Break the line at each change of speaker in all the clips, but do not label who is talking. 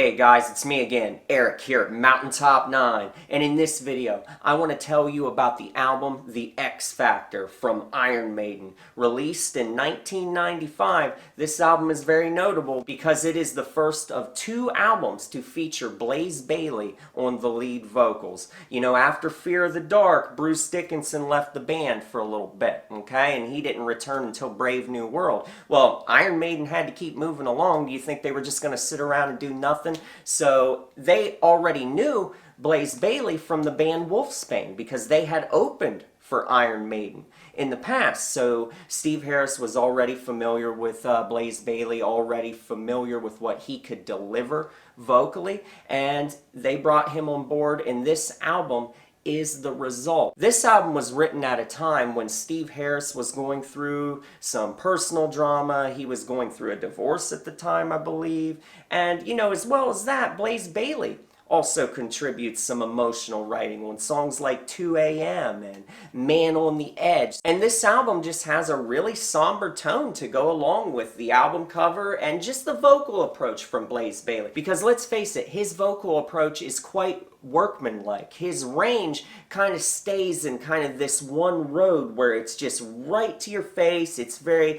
Hey guys, it's me again, Eric here at Mountaintop 9, and in this video, I want to tell you about the album The X Factor from Iron Maiden. Released in 1995, this album is very notable because it is the first of two albums to feature Blaze Bayley on the lead vocals. You know, after Fear of the Dark, Bruce Dickinson left the band for a little bit, okay, and he didn't return until Brave New World. Well, Iron Maiden had to keep moving along. Do you think they were just going to sit around and do nothing? So they already knew Blaze Bayley from the band Wolfsbane because they had opened for Iron Maiden in the past. So Steve Harris was already familiar with Blaze Bayley, already familiar with what he could deliver vocally, and they brought him on board, and this album is the result. This album was written at a time when Steve Harris was going through some personal drama. He was going through a divorce at the time, I believe. And, you know, as well as that, Blaze Bayley also contributes some emotional writing on songs like 2 a.m. and Man on the Edge. And this album just has a really somber tone to go along with the album cover and just the vocal approach from Blaze Bayley. Because let's face it, his vocal approach is quite workmanlike. His range kind of stays in kind of this one road where it's just right to your face. It's very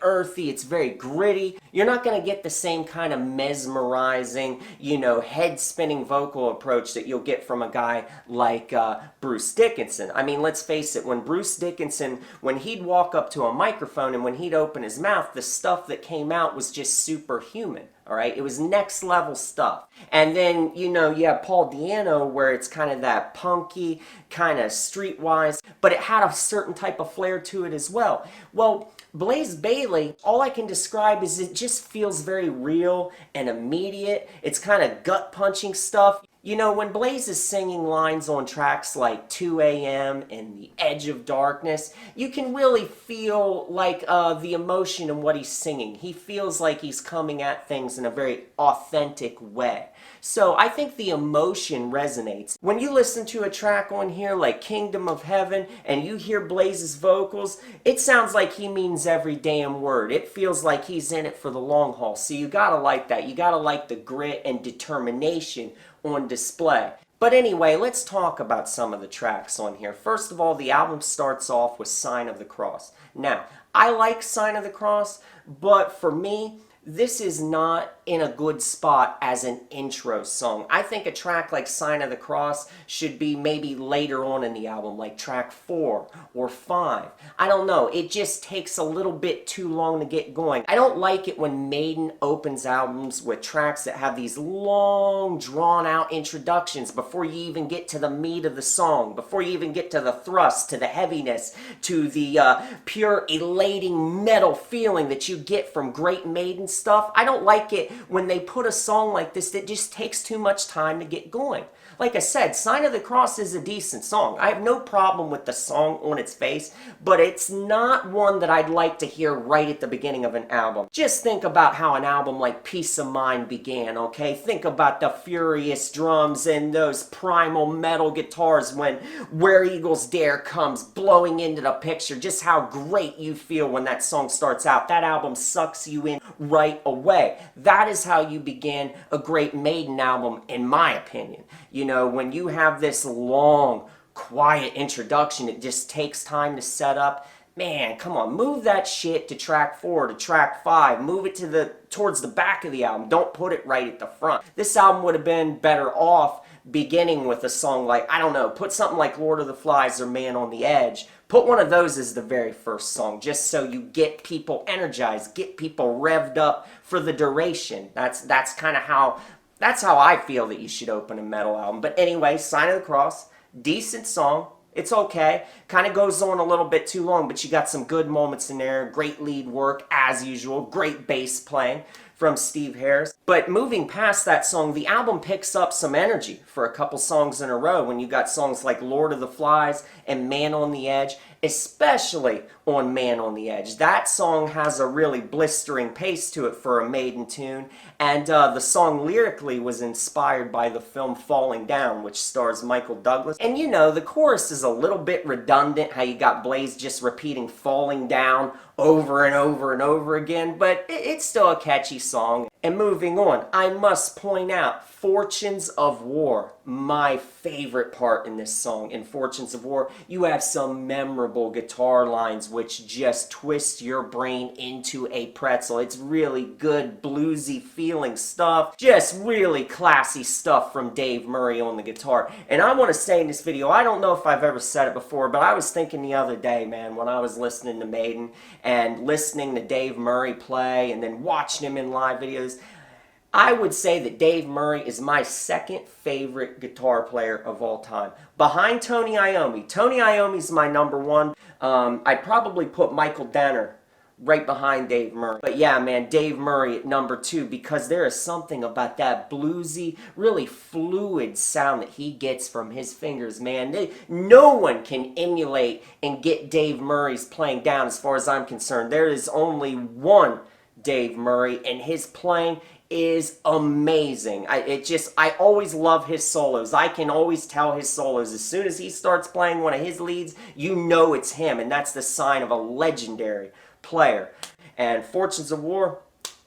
earthy, it's very gritty. You're not going to get the same kind of mesmerizing, you know, head-spinning vocal approach that you'll get from a guy like Bruce Dickinson. I mean, let's face it, when Bruce Dickinson, when he'd walk up to a microphone and when he'd open his mouth, the stuff that came out was just superhuman. All right, it was next level stuff. And then, you know, you have Paul Di'Anno where it's kind of that punky, kind of streetwise, but it had a certain type of flair to it as well. Well, Blaze Bayley, all I can describe is it just feels very real and immediate. It's kind of gut-punching stuff. You know, when Blaze is singing lines on tracks like 2 a.m. and The Edge of Darkness, you can really feel like the emotion in what he's singing. He feels like he's coming at things in a very authentic way. So I think the emotion resonates. When you listen to a track on here like Kingdom of Heaven and you hear Blaze's vocals, it sounds like he means every damn word. It feels like he's in it for the long haul. So you gotta like that. You gotta like the grit and determination on display. But anyway, let's talk about some of the tracks on here. First of all, the album starts off with Sign of the Cross. Now, I like Sign of the Cross, but for me, this is not in a good spot as an intro song. I think a track like Sign of the Cross should be maybe later on in the album, like track 4 or 5. I don't know, it just takes a little bit too long to get going. I don't like it when Maiden opens albums with tracks that have these long, drawn-out introductions before you even get to the meat of the song, before you even get to the thrust, to the heaviness, to the pure elating metal feeling that you get from great Maiden stuff. I don't like it when they put a song like this that just takes too much time to get going. Like I said, Sign of the Cross is a decent song. I have no problem with the song on its face, but it's not one that I'd like to hear right at the beginning of an album. Just think about how an album like Peace of Mind began, okay? Think about the furious drums and those primal metal guitars when Where Eagles Dare comes blowing into the picture. Just how great you feel when that song starts out. That album sucks you in right away. That is how you begin a great Maiden album, in my opinion. You know, when you have this long, quiet introduction, it just takes time to set up. Man, come on, move that shit to track 4, to track 5. Move it towards the back of the album. Don't put it right at the front. This album would have been better off beginning with a song like, I don't know, put something like Lord of the Flies or Man on the Edge. Put one of those as the very first song, just so you get people energized, get people revved up for the duration. That's kind of how... That's how I feel that you should open a metal album. But anyway, Sign of the Cross, decent song. It's okay. Kind of goes on a little bit too long, but you got some good moments in there. Great lead work, as usual. Great bass playing from Steve Harris. But moving past that song, the album picks up some energy for a couple songs in a row when you got songs like Lord of the Flies and Man on the Edge, especially on Man on the Edge. That song has a really blistering pace to it for a Maiden tune, and the song lyrically was inspired by the film Falling Down, which stars Michael Douglas. And you know, the chorus is a little bit redundant, how you got Blaze just repeating Falling Down over and over and over again, but it's still a catchy song. And moving on, I must point out Fortunes of War, my favorite part in this song. In Fortunes of War, you have some memorable guitar lines which just twist your brain into a pretzel. It's really good, bluesy feeling stuff. Just really classy stuff from Dave Murray on the guitar. And I want to say in this video, I don't know if I've ever said it before, but I was thinking the other day, man, when I was listening to Maiden and listening to Dave Murray play and then watching him in live videos, I would say that Dave Murray is my second favorite guitar player of all time. Behind Tony Iommi. Tony Iommi's my number one. I'd probably put Michael Denner right behind Dave Murray. But yeah, man, Dave Murray at number two, because there is something about that bluesy, really fluid sound that he gets from his fingers, man. No one can emulate and get Dave Murray's playing down as far as I'm concerned. There is only one Dave Murray, and his playing is amazing. I always love his solos. I can always tell his solos. As soon as he starts playing one of his leads, you know it's him, and that's the sign of a legendary player. And Fortunes of War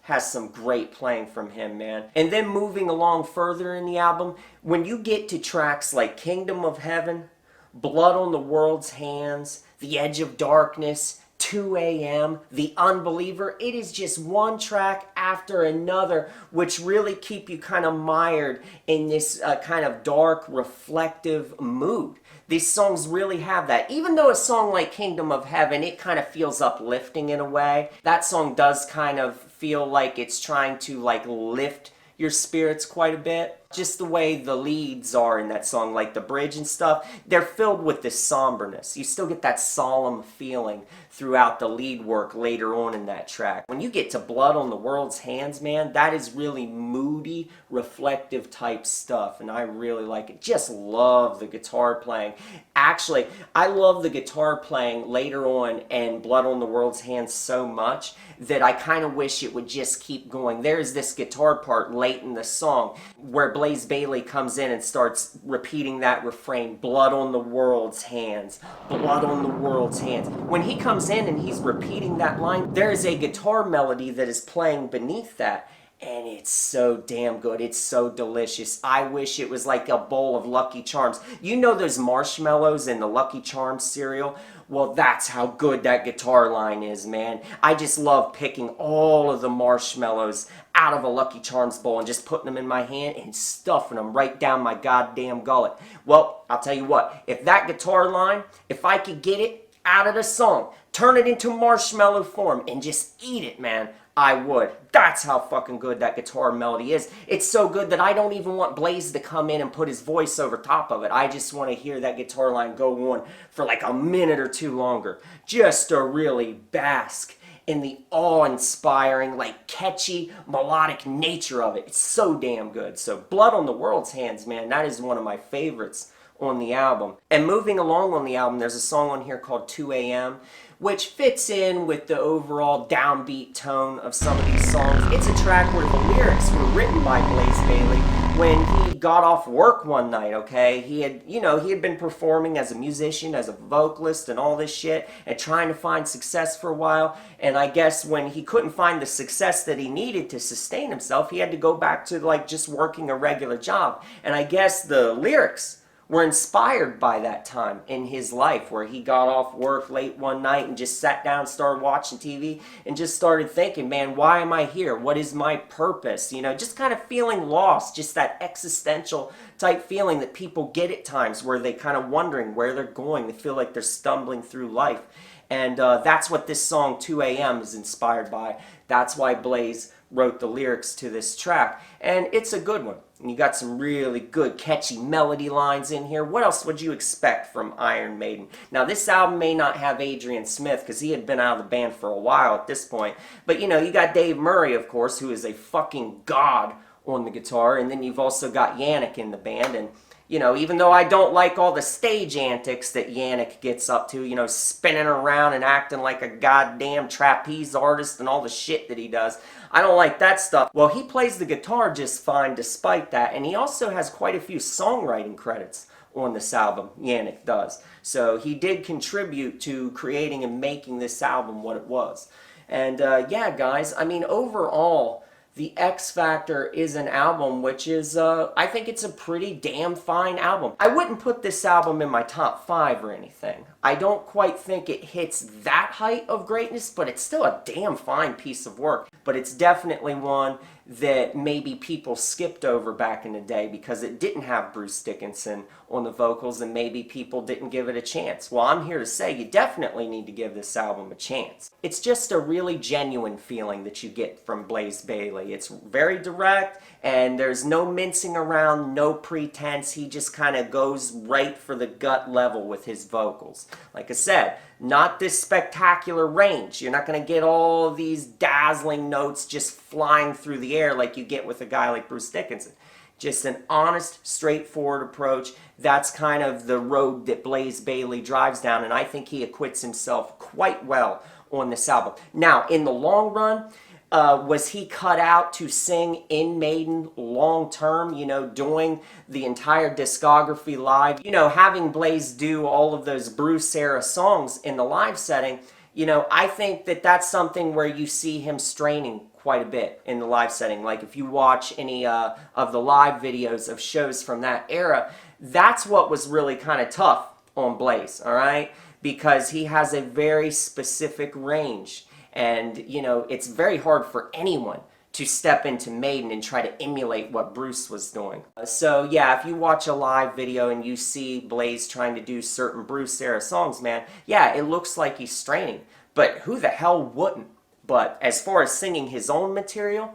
has some great playing from him, man. And then moving along further in the album, when you get to tracks like Kingdom of Heaven, Blood on the World's Hands, The Edge of Darkness, 2 a.m., The Unbeliever, it is just one track after another which really keep you kind of mired in this kind of dark, reflective mood. These songs really have that. Even though a song like Kingdom of Heaven, it kind of feels uplifting in a way, that song does kind of feel like it's trying to like lift your spirits quite a bit. Just the way the leads are in that song, like the bridge and stuff, they're filled with this somberness. You still get that solemn feeling throughout the lead work later on in that track. When you get to Blood on the World's Hands, man, that is really moody, reflective type stuff, and I really like it. Just love the guitar playing. Actually, I love the guitar playing later on in Blood on the World's Hands so much that I kind of wish it would just keep going. There's this guitar part late in the song where Blaze Bayley comes in and starts repeating that refrain, blood on the world's hands, blood on the world's hands. When he comes in and he's repeating that line, there is a guitar melody that is playing beneath that. And it's so damn good. It's so delicious. I wish it was like a bowl of Lucky Charms. You know those marshmallows in the Lucky Charms cereal? Well, that's how good that guitar line is, man. I just love picking all of the marshmallows out of a Lucky Charms bowl and just putting them in my hand and stuffing them right down my goddamn gullet. Well, I'll tell you what. If that guitar line, if I could get it out of the song, turn it into marshmallow form and just eat it, man, I would. That's how fucking good that guitar melody is. It's so good that I don't even want Blaze to come in and put his voice over top of it. I just want to hear that guitar line go on for like a minute or two longer. Just to really bask in the awe-inspiring, like catchy, melodic nature of it. It's so damn good. So Blood on the World's Hands, man, that is one of my favorites on the album. And moving along on the album, there's a song on here called 2 a.m., which fits in with the overall downbeat tone of some of these songs. It's a track where the lyrics were written by Blaze Bayley when he got off work one night, okay? He had been performing as a musician, as a vocalist and all this shit, and trying to find success for a while. And I guess when he couldn't find the success that he needed to sustain himself, he had to go back to like just working a regular job. And I guess the lyrics were inspired by that time in his life where he got off work late one night and just sat down, started watching TV, and just started thinking, man, why am I here? What is my purpose? You know, just kind of feeling lost, just that existential type feeling that people get at times where they kind of wondering where they're going. They feel like they're stumbling through life. And that's what this song 2 a.m. is inspired by. That's why Blaze wrote the lyrics to this track. And it's a good one. And you got some really good catchy melody lines in here. What else would you expect from Iron Maiden? Now this album may not have Adrian Smith because he had been out of the band for a while at this point. But you know, you got Dave Murray, of course, who is a fucking god on the guitar. And then you've also got Yannick in the band. And you know, even though I don't like all the stage antics that Yannick gets up to, you know, spinning around and acting like a goddamn trapeze artist and all the shit that he does, I don't like that stuff. Well, he plays the guitar just fine despite that, and he also has quite a few songwriting credits on this album, Yannick does. So he did contribute to creating and making this album what it was. And yeah, guys, I mean, overall, The X Factor is an album which is, I think it's a pretty damn fine album. I wouldn't put this album in my top 5 or anything. I don't quite think it hits that height of greatness, but it's still a damn fine piece of work. But it's definitely one that maybe people skipped over back in the day because it didn't have Bruce Dickinson on the vocals, and maybe people didn't give it a chance. Well, I'm here to say you definitely need to give this album a chance. It's just a really genuine feeling that you get from Blaze Bayley. It's very direct, and there's no mincing around, no pretense. He just kind of goes right for the gut level with his vocals. Like I said, not this spectacular range. You're not going to get all these dazzling notes just flying through the air like you get with a guy like Bruce Dickinson. Just an honest, straightforward approach. That's kind of the road that Blaze Bayley drives down, and I think he acquits himself quite well on this album. Now, in the long run, was he cut out to sing in Maiden long term, doing the entire discography live? Having Blaze do all of those Bruce era songs in the live setting, I think that that's something where you see him straining quite a bit in the live setting. Like if you watch any of the live videos of shows from that era, that's what was really kind of tough on Blaze, all right? Because he has a very specific range. And, it's very hard for anyone to step into Maiden and try to emulate what Bruce was doing. So, yeah, if you watch a live video and you see Blaze trying to do certain Bruce-era songs, man, yeah, it looks like he's straining. But who the hell wouldn't? But as far as singing his own material,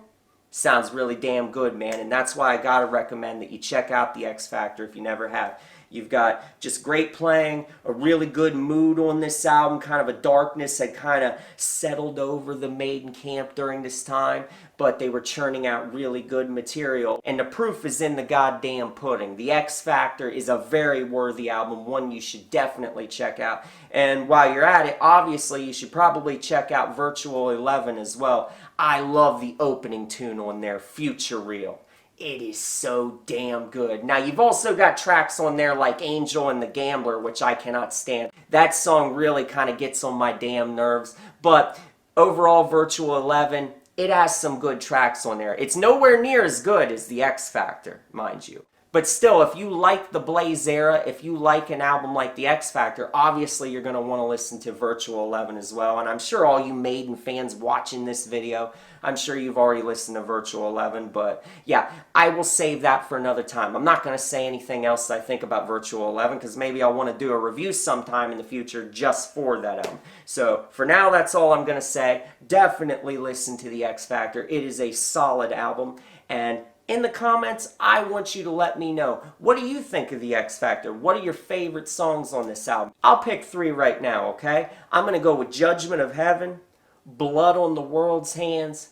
sounds really damn good, man. And that's why I gotta recommend that you check out the X Factor if you never have. You've got just great playing, a really good mood on this album, kind of a darkness had kind of settled over the Maiden camp during this time, but they were churning out really good material. And the proof is in the goddamn pudding. The X Factor is a very worthy album, one you should definitely check out. And while you're at it, obviously you should probably check out Virtual 11 as well. I love the opening tune on there, Future Real. It is so damn good. Now, you've also got tracks on there like Angel and the Gambler, which I cannot stand. That song really kind of gets on my damn nerves. But overall, Virtual 11, it has some good tracks on there. It's nowhere near as good as the X Factor, mind you. But still, if you like the Blaze era, if you like an album like the X Factor, obviously you're going to want to listen to Virtual 11 as well. And I'm sure all you Maiden fans watching this video, I'm sure you've already listened to Virtual 11. But yeah, I will save that for another time. I'm not going to say anything else I think about Virtual 11 because maybe I'll want to do a review sometime in the future just for that album. So for now, that's all I'm going to say. Definitely listen to the X Factor. It is a solid album. And in the comments, I want you to let me know, what do you think of the X Factor? What are your favorite songs on this album? I'll pick 3 right now, okay? I'm going to go with Judgment of Heaven, Blood on the World's Hands,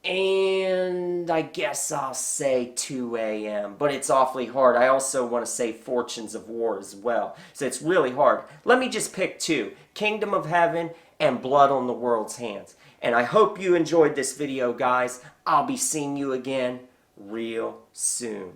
and I guess I'll say 2 a.m., but it's awfully hard. I also want to say Fortunes of War as well, so it's really hard. Let me just pick 2, Kingdom of Heaven and Blood on the World's Hands. And I hope you enjoyed this video, guys. I'll be seeing you again real soon.